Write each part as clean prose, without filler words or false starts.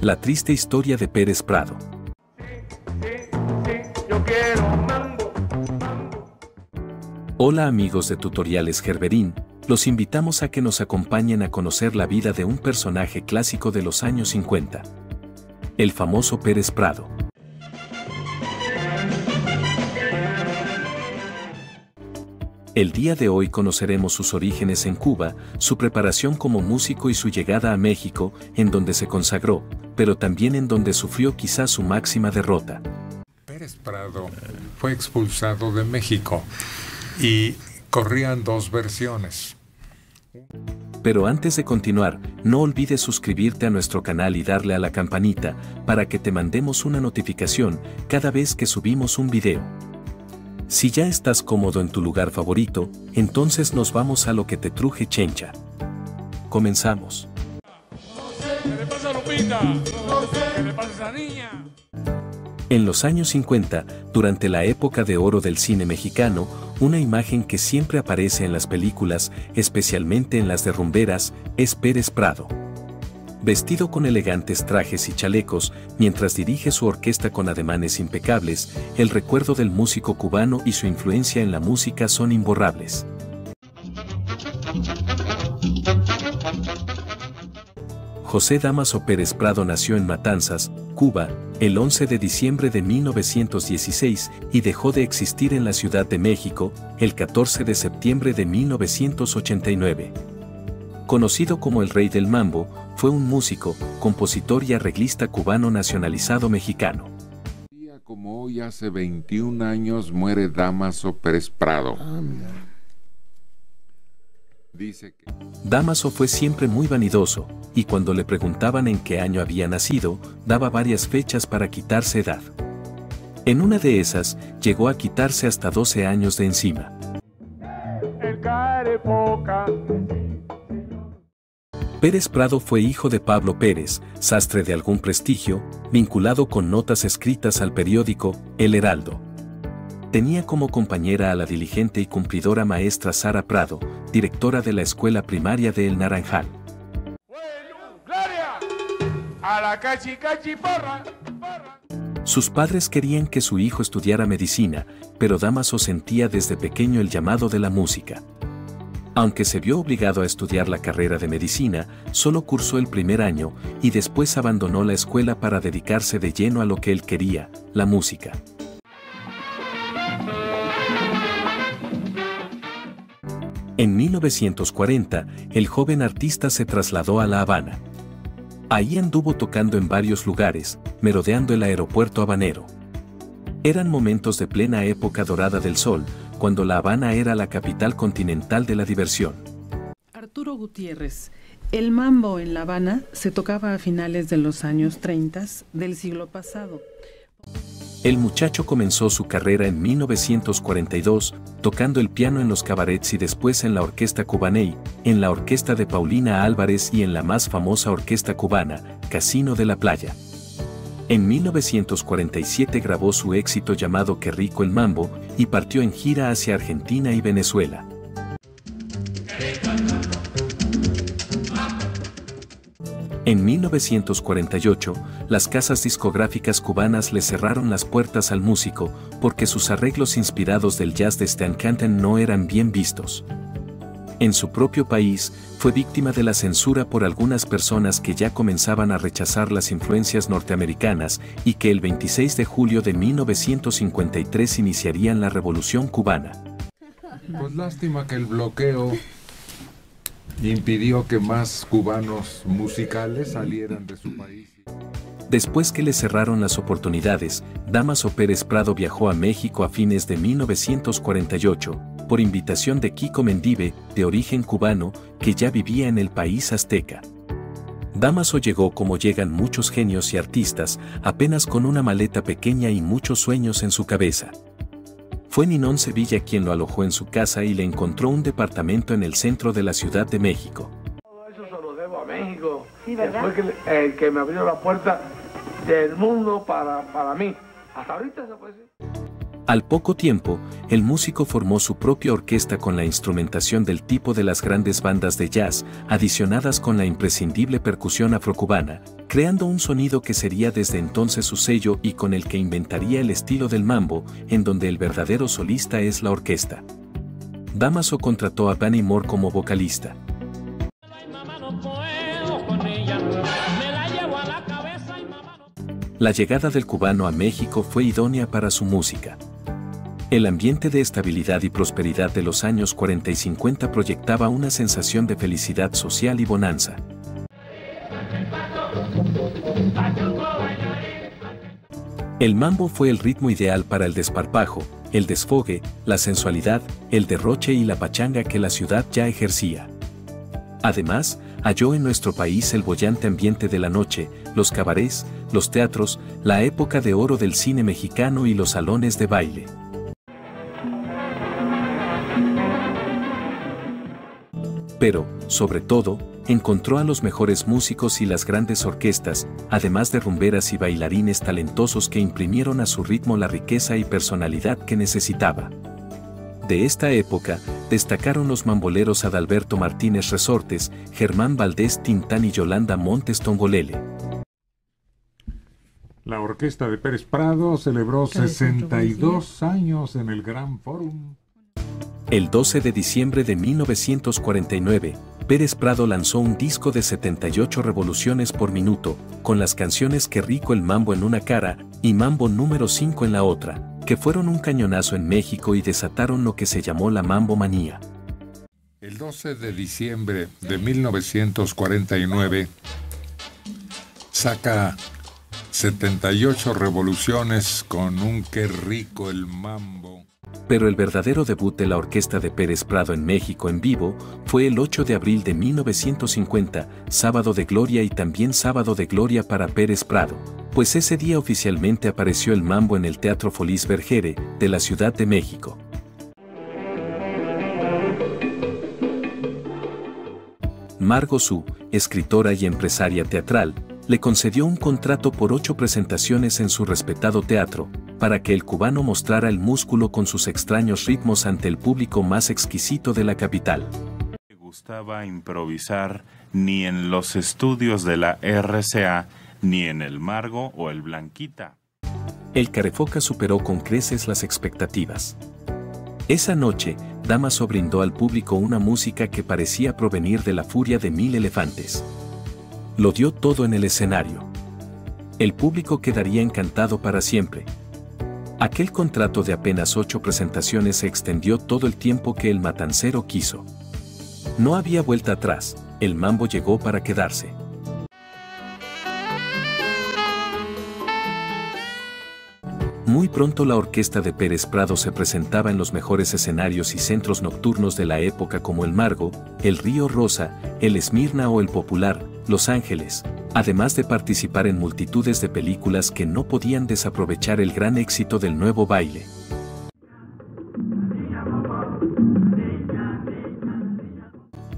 La triste historia de Pérez Prado. Yo quiero mambo. Hola amigos de Tutoriales Gerberín, los invitamos a que nos acompañen a conocer la vida de un personaje clásico de los años 50. El famoso Pérez Prado. El día de hoy conoceremos sus orígenes en Cuba, su preparación como músico y su llegada a México, en donde se consagró, pero también en donde sufrió quizás su máxima derrota. Pérez Prado fue expulsado de México y corrían dos versiones. Pero antes de continuar, no olvides suscribirte a nuestro canal y darle a la campanita para que te mandemos una notificación cada vez que subimos un video. Si ya estás cómodo en tu lugar favorito, entonces nos vamos a lo que te truje chencha. Comenzamos. ¿Qué le pasa a Lupita? ¿Qué le pasa a esa niña? En los años 50, durante la época de oro del cine mexicano, una imagen que siempre aparece en las películas, especialmente en las de rumberas, es Pérez Prado. Vestido con elegantes trajes y chalecos, mientras dirige su orquesta con ademanes impecables, el recuerdo del músico cubano y su influencia en la música son imborrables. José Dámaso Pérez Prado nació en Matanzas, Cuba, el 11 de diciembre de 1916 y dejó de existir en la Ciudad de México, el 14 de septiembre de 1989. Conocido como el Rey del Mambo, fue un músico, compositor y arreglista cubano nacionalizado mexicano. Un día como hoy, hace 21 años, muere Dámaso Pérez Prado. Dice que Dámaso fue siempre muy vanidoso, y cuando le preguntaban en qué año había nacido, daba varias fechas para quitarse edad. En una de esas, llegó a quitarse hasta 12 años de encima. El carepoca. Pérez Prado fue hijo de Pablo Pérez, sastre de algún prestigio, vinculado con notas escritas al periódico El Heraldo. Tenía como compañera a la diligente y cumplidora maestra Sara Prado, directora de la escuela primaria de El Naranjal. Bueno, Gloria. A la cachi porra. Sus padres querían que su hijo estudiara medicina, pero Dámaso sentía desde pequeño el llamado de la música. Aunque se vio obligado a estudiar la carrera de medicina, solo cursó el primer año y después abandonó la escuela para dedicarse de lleno a lo que él quería, la música. En 1940, el joven artista se trasladó a La Habana. Ahí anduvo tocando en varios lugares, merodeando el aeropuerto habanero. Eran momentos de plena época dorada del sol, cuando La Habana era la capital continental de la diversión. Arturo Gutiérrez. El mambo en La Habana se tocaba a finales de los años 30 del siglo pasado. El muchacho comenzó su carrera en 1942, tocando el piano en los cabarets y después en la Orquesta Cubaney, en la orquesta de Paulina Álvarez y en la más famosa orquesta cubana, Casino de la Playa. En 1947 grabó su éxito llamado Qué rico el mambo y partió en gira hacia Argentina y Venezuela. En 1948, las casas discográficas cubanas le cerraron las puertas al músico porque sus arreglos inspirados del jazz de Stan Kenton no eran bien vistos. En su propio país, fue víctima de la censura por algunas personas que ya comenzaban a rechazar las influencias norteamericanas y que el 26 de julio de 1953 iniciarían la Revolución Cubana. pues lástima que el bloqueo impidió que más cubanos musicales salieran de su país. Después que le cerraron las oportunidades, Dámaso Pérez Prado viajó a México a fines de 1948, por invitación de Kiko Mendive, de origen cubano, que ya vivía en el país azteca. Dámaso llegó como llegan muchos genios y artistas, apenas con una maleta pequeña y muchos sueños en su cabeza. Fue Ninón Sevilla quien lo alojó en su casa y le encontró un departamento en el centro de la Ciudad de México. Todo eso se lo debo a México. Sí, ¿verdad? Que fue el que me abrió la puerta del mundo para mí. Hasta ahorita se puede decir. Al poco tiempo, el músico formó su propia orquesta con la instrumentación del tipo de las grandes bandas de jazz, adicionadas con la imprescindible percusión afrocubana, creando un sonido que sería desde entonces su sello y con el que inventaría el estilo del mambo, en donde el verdadero solista es la orquesta. Damaso contrató a Bunny Moore como vocalista. La llegada del cubano a México fue idónea para su música. El ambiente de estabilidad y prosperidad de los años 40 y 50 proyectaba una sensación de felicidad social y bonanza. El mambo fue el ritmo ideal para el desparpajo, el desfogue, la sensualidad, el derroche y la pachanga que la ciudad ya ejercía. Además, halló en nuestro país el boyante ambiente de la noche, los cabarets, los teatros, la época de oro del cine mexicano y los salones de baile. Pero, sobre todo, encontró a los mejores músicos y las grandes orquestas, además de rumberas y bailarines talentosos que imprimieron a su ritmo la riqueza y personalidad que necesitaba. De esta época, destacaron los mamboleros Adalberto Martínez Resortes, Germán Valdés Tintán y Yolanda Montes Tongolele. La orquesta de Pérez Prado celebró 62 años en el Gran Fórum. El 12 de diciembre de 1949, Pérez Prado lanzó un disco de 78 revoluciones por minuto, con las canciones Qué rico el mambo en una cara y Mambo número 5 en la otra, que fueron un cañonazo en México y desataron lo que se llamó la mambo manía. El 12 de diciembre de 1949 saca 78 revoluciones con un Qué rico el mambo. Pero el verdadero debut de la orquesta de Pérez Prado en México en vivo fue el 8 de abril de 1950, Sábado de Gloria y también Sábado de Gloria para Pérez Prado, pues ese día oficialmente apareció el mambo en el Teatro Folies Bergere de la Ciudad de México. Margo Su, escritora y empresaria teatral, le concedió un contrato por 8 presentaciones en su respetado teatro, para que el cubano mostrara el músculo con sus extraños ritmos ante el público más exquisito de la capital. No le gustaba improvisar ni en los estudios de la RCA, ni en el Margo o el Blanquita. El Carefoca superó con creces las expectativas. Esa noche, Damaso brindó al público una música que parecía provenir de la furia de 1000 elefantes. Lo dio todo en el escenario. El público quedaría encantado para siempre. Aquel contrato de apenas 8 presentaciones se extendió todo el tiempo que el matancero quiso. No había vuelta atrás, el mambo llegó para quedarse. Muy pronto la orquesta de Pérez Prado se presentaba en los mejores escenarios y centros nocturnos de la época como el Margo, el Río Rosa, el Esmirna o el Popular, Los Ángeles, además de participar en multitudes de películas que no podían desaprovechar el gran éxito del nuevo baile.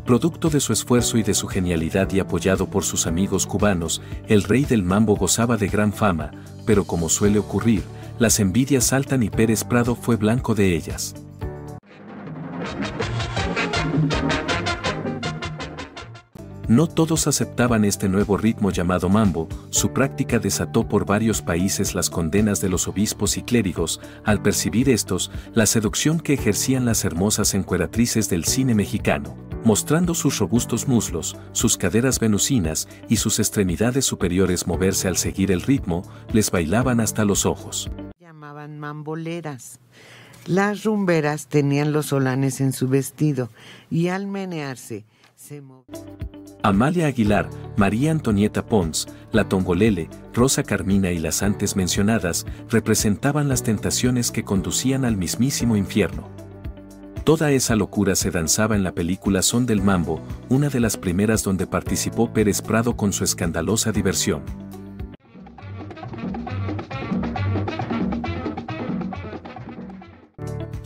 Producto de su esfuerzo y de su genialidad y apoyado por sus amigos cubanos, el rey del mambo gozaba de gran fama, pero como suele ocurrir, las envidias saltan y Pérez Prado fue blanco de ellas. No todos aceptaban este nuevo ritmo llamado mambo, su práctica desató por varios países las condenas de los obispos y clérigos, al percibir estos, la seducción que ejercían las hermosas encueratrices del cine mexicano, mostrando sus robustos muslos, sus caderas venusinas y sus extremidades superiores moverse al seguir el ritmo, les bailaban hasta los ojos. Llamaban mamboleras. Las rumberas tenían los solanes en su vestido y al menearse se movían. Amalia Aguilar, María Antonieta Pons, la Tongolele, Rosa Carmina y las antes mencionadas representaban las tentaciones que conducían al mismísimo infierno. Toda esa locura se danzaba en la película Son del Mambo, una de las primeras donde participó Pérez Prado con su escandalosa diversión.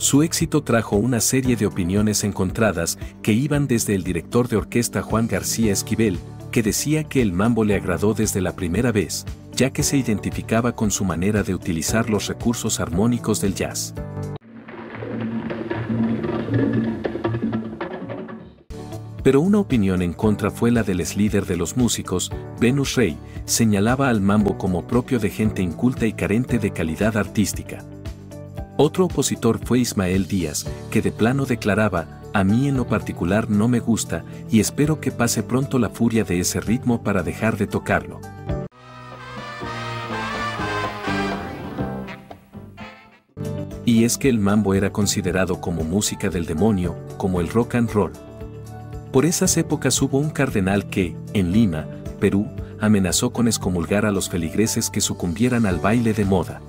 Su éxito trajo una serie de opiniones encontradas que iban desde el director de orquesta Juan García Esquivel, que decía que el mambo le agradó desde la primera vez, ya que se identificaba con su manera de utilizar los recursos armónicos del jazz. Pero una opinión en contra fue la del ex-líder de los músicos, Venus Rey, señalaba al mambo como propio de gente inculta y carente de calidad artística. Otro opositor fue Ismael Díaz, que de plano declaraba: a mí en lo particular no me gusta y espero que pase pronto la furia de ese ritmo para dejar de tocarlo. Y es que el mambo era considerado como música del demonio, como el rock and roll. Por esas épocas hubo un cardenal que, en Lima, Perú, amenazó con excomulgar a los feligreses que sucumbieran al baile de moda.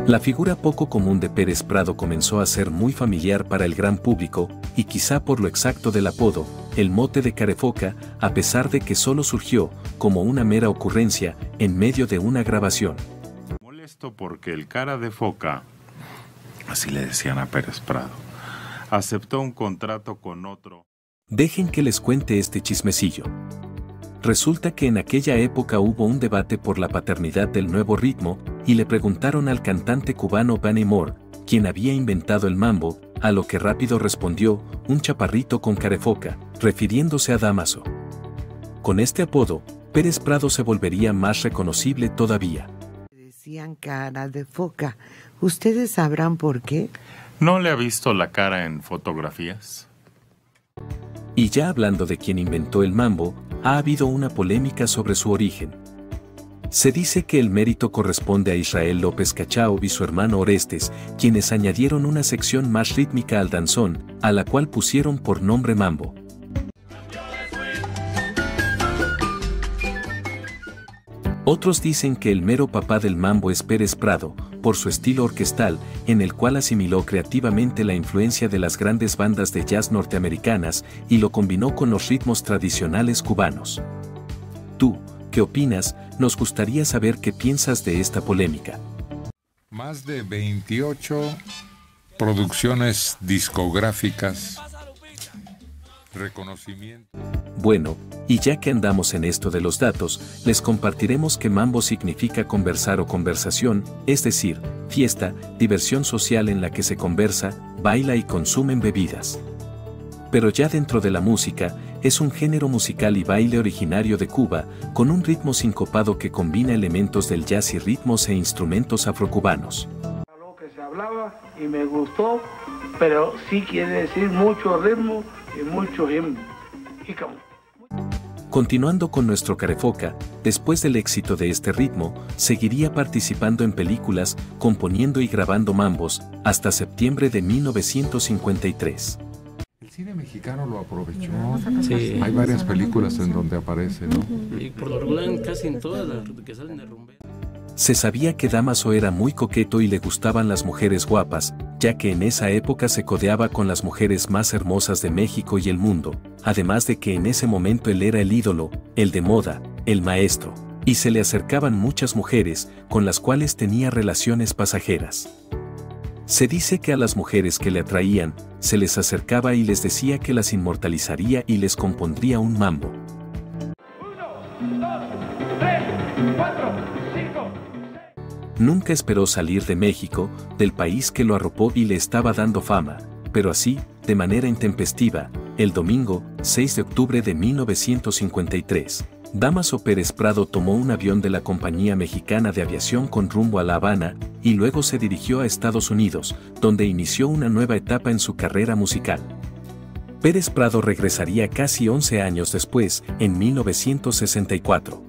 La figura poco común de Pérez Prado comenzó a ser muy familiar para el gran público, y quizá por lo exacto del apodo, el mote de Carefoca, a pesar de que solo surgió, como una mera ocurrencia, en medio de una grabación. Molesto porque el cara de foca, así le decían a Pérez Prado, aceptó un contrato con otro. Dejen que les cuente este chismecillo. Resulta que en aquella época hubo un debate por la paternidad del nuevo ritmo, y le preguntaron al cantante cubano Benny Moore, quien había inventado el mambo, a lo que rápido respondió: un chaparrito con carefoca, refiriéndose a Dámaso. Con este apodo, Pérez Prado se volvería más reconocible todavía. Decían cara de foca. ¿Ustedes sabrán por qué? ¿No le ha visto la cara en fotografías? Y ya hablando de quien inventó el mambo, ha habido una polémica sobre su origen. Se dice que el mérito corresponde a Israel López Cachao y su hermano Orestes, quienes añadieron una sección más rítmica al danzón, a la cual pusieron por nombre mambo. Otros dicen que el mero papá del mambo es Pérez Prado, por su estilo orquestal, en el cual asimiló creativamente la influencia de las grandes bandas de jazz norteamericanas y lo combinó con los ritmos tradicionales cubanos. ¿Tú, qué opinas? Nos gustaría saber qué piensas de esta polémica. Más de 28 producciones discográficas, reconocimiento. Bueno, y ya que andamos en esto de los datos, les compartiremos que mambo significa conversar o conversación, es decir, fiesta, diversión social en la que se conversa, baila y consumen bebidas. Pero ya dentro de la música, es un género musical y baile originario de Cuba, con un ritmo sincopado que combina elementos del jazz y ritmos e instrumentos afrocubanos. Lo que se hablaba y me gustó, pero sí quiere decir mucho ritmo y mucho himno. Continuando con nuestro Carefoca, después del éxito de este ritmo, seguiría participando en películas, componiendo y grabando mambos, hasta septiembre de 1953. El cine mexicano lo aprovechó. Sí. Hay varias películas en donde aparece, ¿no? Y por lo regular, casi en todas las que salen de rumbe. Se sabía que Dámaso era muy coqueto y le gustaban las mujeres guapas, ya que en esa época se codeaba con las mujeres más hermosas de México y el mundo, además de que en ese momento él era el ídolo, el de moda, el maestro, y se le acercaban muchas mujeres, con las cuales tenía relaciones pasajeras. Se dice que a las mujeres que le atraían, se les acercaba y les decía que las inmortalizaría y les compondría un mambo. 1, 2, 3, 4, 5. Nunca esperó salir de México, del país que lo arropó y le estaba dando fama, pero así, de manera intempestiva, el domingo, 6 de octubre de 1953, Dámaso Pérez Prado tomó un avión de la Compañía Mexicana de Aviación con rumbo a La Habana, y luego se dirigió a Estados Unidos, donde inició una nueva etapa en su carrera musical. Pérez Prado regresaría casi 11 años después, en 1964.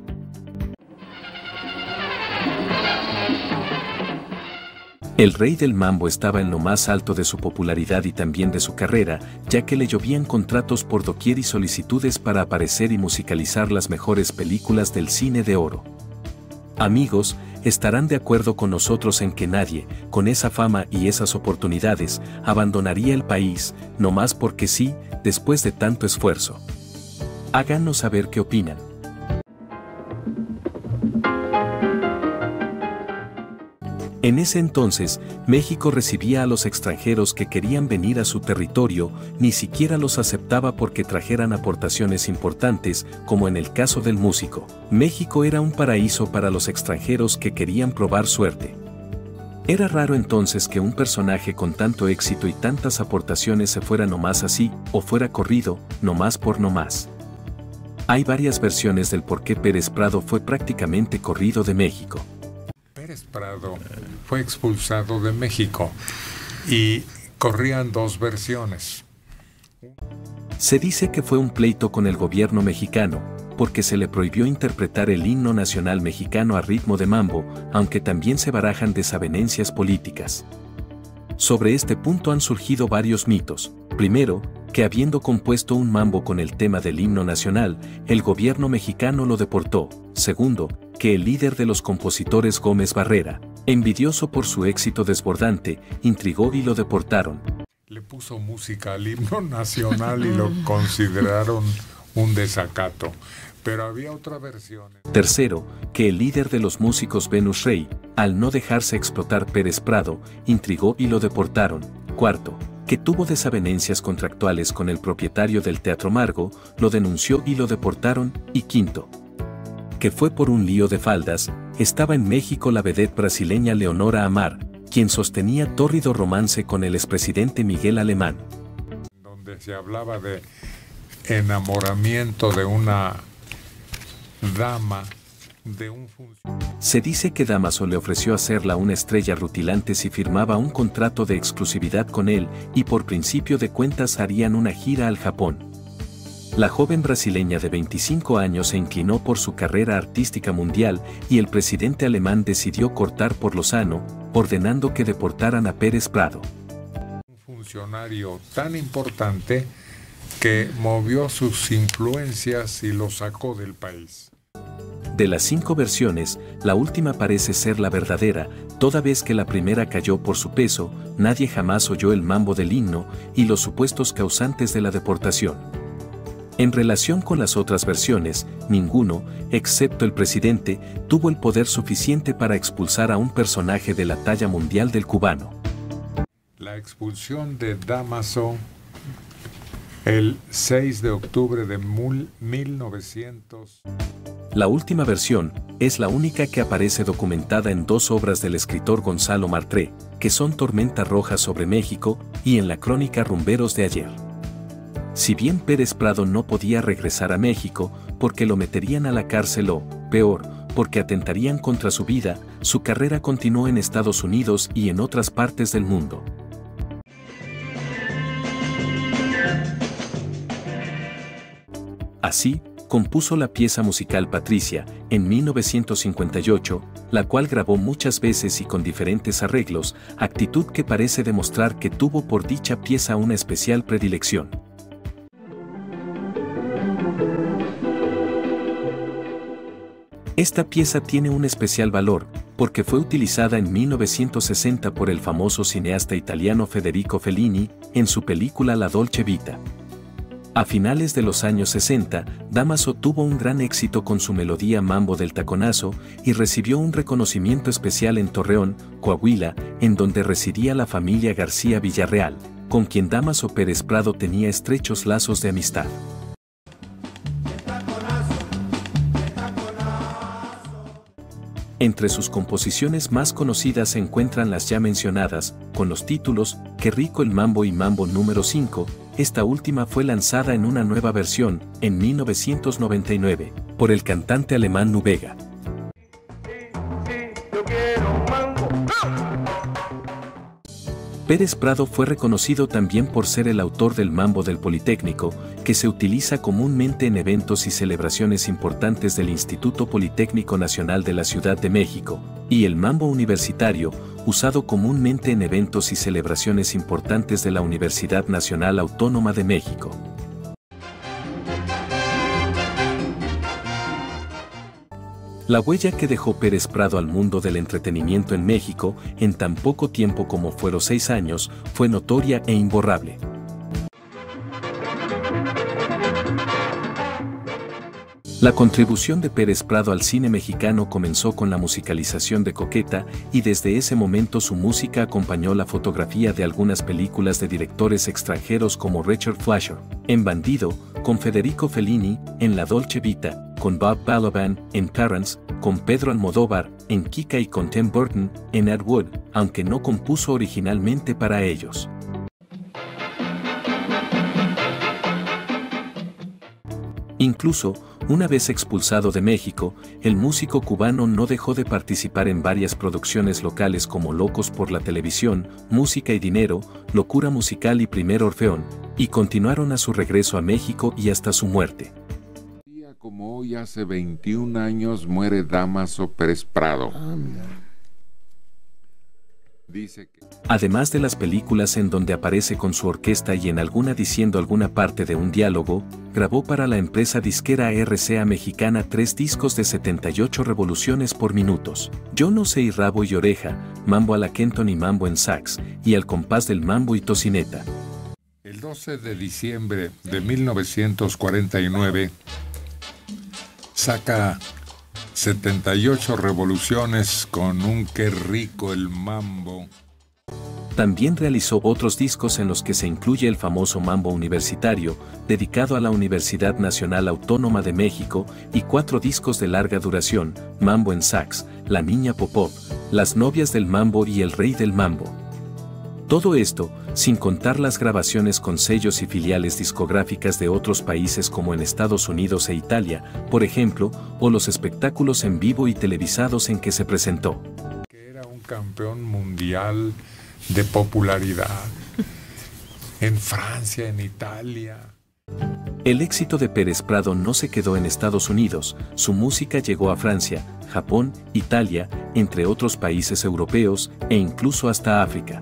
El rey del mambo estaba en lo más alto de su popularidad y también de su carrera, ya que le llovían contratos por doquier y solicitudes para aparecer y musicalizar las mejores películas del cine de oro. Amigos, estarán de acuerdo con nosotros en que nadie, con esa fama y esas oportunidades, abandonaría el país, no más porque sí, después de tanto esfuerzo. Háganos saber qué opinan. En ese entonces, México recibía a los extranjeros que querían venir a su territorio, ni siquiera los aceptaba porque trajeran aportaciones importantes, como en el caso del músico. México era un paraíso para los extranjeros que querían probar suerte. Era raro entonces que un personaje con tanto éxito y tantas aportaciones se fuera nomás así, o fuera corrido, nomás por nomás. Hay varias versiones del por qué Pérez Prado fue prácticamente corrido de México. Pérez Prado fue expulsado de México y corrían dos versiones. Se dice que fue un pleito con el gobierno mexicano, porque se le prohibió interpretar el himno nacional mexicano a ritmo de mambo, aunque también se barajan desavenencias políticas. Sobre este punto han surgido varios mitos. Primero, que habiendo compuesto un mambo con el tema del himno nacional, el gobierno mexicano lo deportó. Segundo, que el líder de los compositores Gómez Barrera, envidioso por su éxito desbordante, intrigó y lo deportaron. Le puso música al himno nacional y lo consideraron un desacato, pero había otra versión. Tercero, que el líder de los músicos Venus Rey, al no dejarse explotar Pérez Prado, intrigó y lo deportaron. Cuarto, que tuvo desavenencias contractuales con el propietario del Teatro Margo, lo denunció y lo deportaron. Y quinto, que fue por un lío de faldas. Estaba en México la vedette brasileña Leonora Amar, quien sostenía tórrido romance con el expresidente Miguel Alemán. Donde se hablaba de enamoramiento de una dama, de un funcionario. Se dice que Dámaso le ofreció hacerla una estrella rutilante si firmaba un contrato de exclusividad con él, y por principio de cuentas harían una gira al Japón. La joven brasileña de 25 años se inclinó por su carrera artística mundial y el presidente alemán decidió cortar por lo sano, ordenando que deportaran a Pérez Prado. Un funcionario tan importante que movió sus influencias y lo sacó del país. De las 5 versiones, la última parece ser la verdadera, toda vez que la primera cayó por su peso, nadie jamás oyó el mambo del himno y los supuestos causantes de la deportación. En relación con las otras versiones, ninguno, excepto el presidente, tuvo el poder suficiente para expulsar a un personaje de la talla mundial del cubano. La expulsión de Dámaso el 6 de octubre de 1900. La última versión es la única que aparece documentada en 2 obras del escritor Gonzalo Martré, que son Tormenta Roja sobre México y en la crónica Rumberos de ayer. Si bien Pérez Prado no podía regresar a México porque lo meterían a la cárcel o, peor, porque atentarían contra su vida, su carrera continuó en Estados Unidos y en otras partes del mundo. Así, compuso la pieza musical Patricia, en 1958, la cual grabó muchas veces y con diferentes arreglos, actitud que parece demostrar que tuvo por dicha pieza una especial predilección. Esta pieza tiene un especial valor, porque fue utilizada en 1960 por el famoso cineasta italiano Federico Fellini, en su película La Dolce Vita. A finales de los años 60, Dámaso tuvo un gran éxito con su melodía Mambo del Taconazo y recibió un reconocimiento especial en Torreón, Coahuila, en donde residía la familia García Villarreal, con quien Dámaso Pérez Prado tenía estrechos lazos de amistad. Entre sus composiciones más conocidas se encuentran las ya mencionadas, con los títulos Qué rico el mambo y Mambo número 5, esta última fue lanzada en una nueva versión, en 1999, por el cantante alemán Nubega. Pérez Prado fue reconocido también por ser el autor del mambo del Politécnico, que se utiliza comúnmente en eventos y celebraciones importantes del Instituto Politécnico Nacional de la Ciudad de México, y el mambo universitario, usado comúnmente en eventos y celebraciones importantes de la Universidad Nacional Autónoma de México. La huella que dejó Pérez Prado al mundo del entretenimiento en México, en tan poco tiempo como fueron 6 años, fue notoria e imborrable. La contribución de Pérez Prado al cine mexicano comenzó con la musicalización de Coqueta y desde ese momento su música acompañó la fotografía de algunas películas de directores extranjeros como Richard Fleischer, en Bandido, con Federico Fellini, en La Dolce Vita, con Bob Balaban, en Parents, con Pedro Almodóvar, en Kika y con Tim Burton, en Ed Wood, aunque no compuso originalmente para ellos. Incluso, una vez expulsado de México, el músico cubano no dejó de participar en varias producciones locales como Locos por la Televisión, Música y Dinero, Locura Musical y Primer Orfeón, y continuaron a su regreso a México y hasta su muerte. Como hoy, hace 21 años, muere Dámaso Pérez Prado. Dice que... Además de las películas en donde aparece con su orquesta y en alguna diciendo alguna parte de un diálogo, grabó para la empresa disquera RCA mexicana 3 discos de 78 revoluciones por minutos. Yo no sé y Rabo y Oreja, Mambo a la Kenton y Mambo en Sax, y Al compás del mambo y tocineta. El 12 de diciembre de 1949 saca 78 revoluciones con un Qué rico el mambo. También realizó otros discos en los que se incluye el famoso Mambo Universitario, dedicado a la Universidad Nacional Autónoma de México, y 4 discos de larga duración, Mambo en Sax, La Niña Popov, Las Novias del Mambo y El Rey del Mambo. Todo esto, sin contar las grabaciones con sellos y filiales discográficas de otros países como en Estados Unidos e Italia, por ejemplo, o los espectáculos en vivo y televisados en que se presentó. Era un campeón mundial de popularidad en Francia, en Italia. El éxito de Pérez Prado no se quedó en Estados Unidos, su música llegó a Francia, Japón, Italia, entre otros países europeos, e incluso hasta África.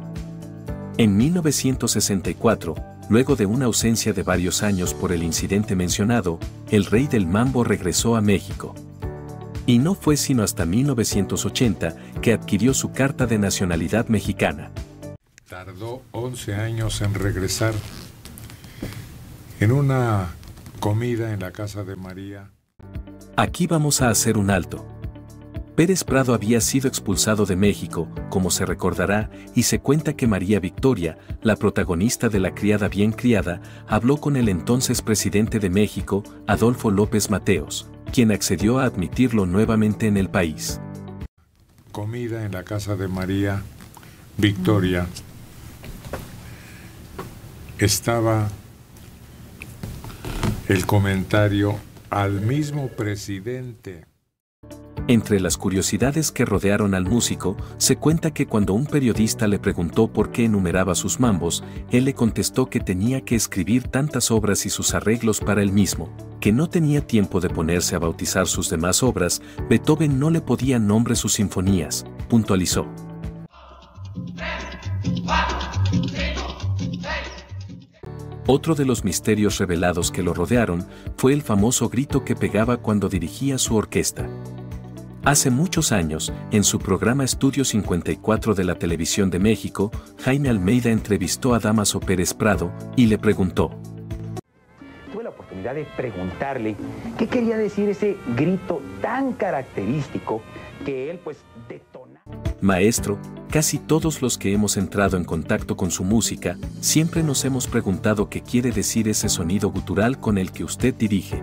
En 1964, luego de una ausencia de varios años por el incidente mencionado, el Rey del Mambo regresó a México. Y no fue sino hasta 1980 que adquirió su carta de nacionalidad mexicana. Tardó 11 años en regresar. En una comida en la casa de María. Aquí vamos a hacer un alto. Pérez Prado había sido expulsado de México, como se recordará, y se cuenta que María Victoria, la protagonista de La criada bien criada, habló con el entonces presidente de México, Adolfo López Mateos, quien accedió a admitirlo nuevamente en el país. Comida en la casa de María Victoria. Estaba el comentario al mismo presidente. Entre las curiosidades que rodearon al músico, se cuenta que cuando un periodista le preguntó por qué enumeraba sus mambos, él le contestó que tenía que escribir tantas obras y sus arreglos para él mismo, que no tenía tiempo de ponerse a bautizar sus demás obras, Beethoven no le podía nombre sus sinfonías, puntualizó. Otro de los misterios revelados que lo rodearon fue el famoso grito que pegaba cuando dirigía su orquesta. Hace muchos años, en su programa Estudio 54 de la Televisión de México, Jaime Almeida entrevistó a Dámaso Pérez Prado y le preguntó. Tuve la oportunidad de preguntarle qué quería decir ese grito tan característico que él pues detona. Maestro, casi todos los que hemos entrado en contacto con su música, siempre nos hemos preguntado qué quiere decir ese sonido gutural con el que usted dirige.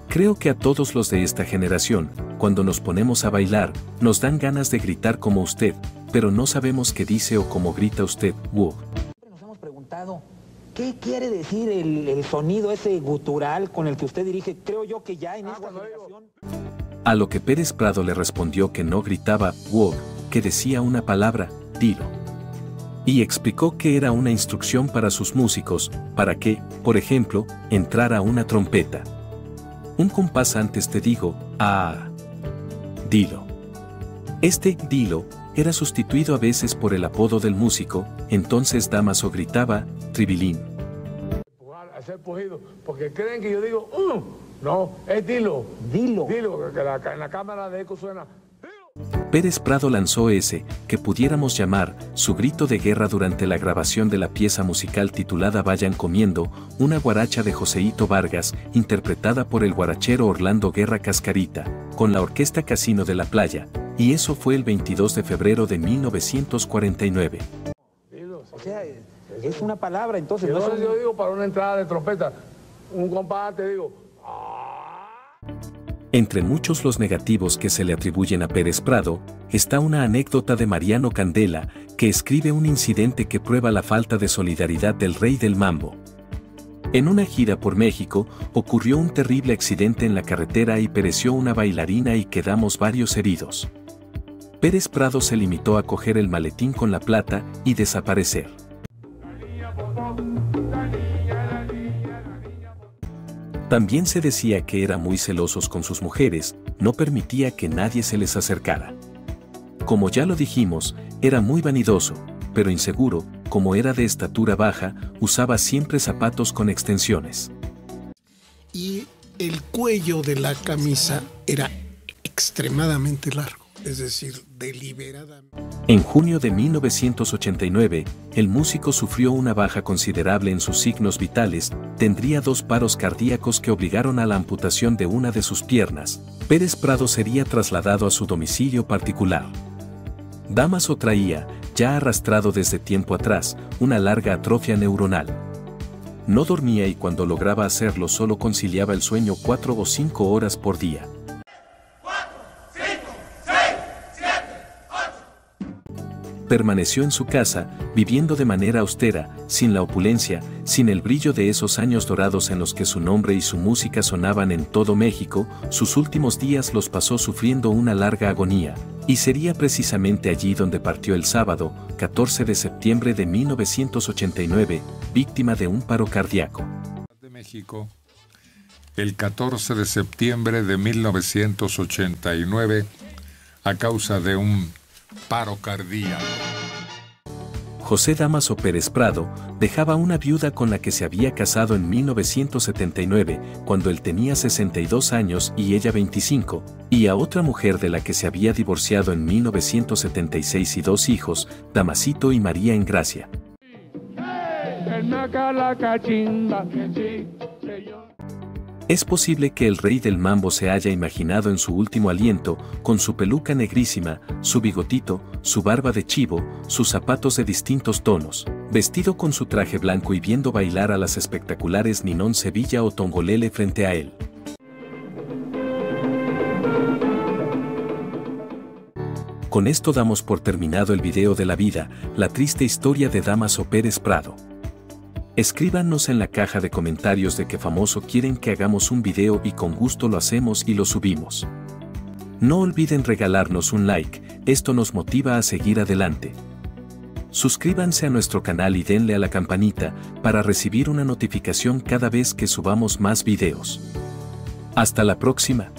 Creo que a todos los de esta generación, cuando nos ponemos a bailar, nos dan ganas de gritar como usted, pero no sabemos qué dice o cómo grita usted, wow. Nos hemos preguntado, ¿qué quiere decir el sonido ese gutural con el que usted dirige? Creo yo que ya en esta generación... A lo que Pérez Prado le respondió que no gritaba, wow, que decía una palabra, dilo. Y explicó que era una instrucción para sus músicos, para que, por ejemplo, entrara una trompeta. Un compás antes te digo, dilo. Este dilo era sustituido a veces por el apodo del músico, entonces Dámaso gritaba, tribilín. Hacer pujido, porque creen que yo digo, no, es dilo. Dilo. Dilo, que en la cámara de eco suena, dilo. Pérez Prado lanzó ese, que pudiéramos llamar, su grito de guerra durante la grabación de la pieza musical titulada Vayan Comiendo, una guaracha de Joseito Vargas, interpretada por el guarachero Orlando Guerra Cascarita, con la Orquesta Casino de la Playa, y eso fue el 22 de febrero de 1949. O sea, es una palabra, entonces. Yo digo para una entrada de trompeta, un compás, te digo. Entre muchos los negativos que se le atribuyen a Pérez Prado, está una anécdota de Mariano Candela, que escribe un incidente que prueba la falta de solidaridad del rey del mambo. En una gira por México, ocurrió un terrible accidente en la carretera y pereció una bailarina y quedamos varios heridos. Pérez Prado se limitó a coger el maletín con la plata y desaparecer. También se decía que era muy celosos con sus mujeres, no permitía que nadie se les acercara. Como ya lo dijimos, era muy vanidoso, pero inseguro, como era de estatura baja, usaba siempre zapatos con extensiones. Y el cuello de la camisa era extremadamente largo, es decir, deliberadamente. En junio de 1989, el músico sufrió una baja considerable en sus signos vitales, tendría 2 paros cardíacos que obligaron a la amputación de una de sus piernas. Pérez Prado sería trasladado a su domicilio particular. Dámaso traía, ya arrastrado desde tiempo atrás, una larga atrofia neuronal. No dormía y cuando lograba hacerlo solo conciliaba el sueño 4 o 5 horas por día. Permaneció en su casa, viviendo de manera austera, sin la opulencia, sin el brillo de esos años dorados en los que su nombre y su música sonaban en todo México. Sus últimos días los pasó sufriendo una larga agonía, y sería precisamente allí donde partió el sábado, 14 de septiembre de 1989, víctima de un paro cardíaco. De México, el 14 de septiembre de 1989, a causa de un paro cardíaco. José Dámaso Pérez Prado dejaba una viuda con la que se había casado en 1979, cuando él tenía 62 años y ella 25, y a otra mujer de la que se había divorciado en 1976 y 2 hijos, Damasito y María Engracia. Es posible que el rey del mambo se haya imaginado en su último aliento, con su peluca negrísima, su bigotito, su barba de chivo, sus zapatos de distintos tonos, vestido con su traje blanco y viendo bailar a las espectaculares Ninón Sevilla o Tongolele frente a él. Con esto damos por terminado el video de la vida, la triste historia de Dámaso Pérez Prado. Escríbanos en la caja de comentarios de qué famoso quieren que hagamos un video y con gusto lo hacemos y lo subimos. No olviden regalarnos un like, esto nos motiva a seguir adelante. Suscríbanse a nuestro canal y denle a la campanita para recibir una notificación cada vez que subamos más videos. Hasta la próxima.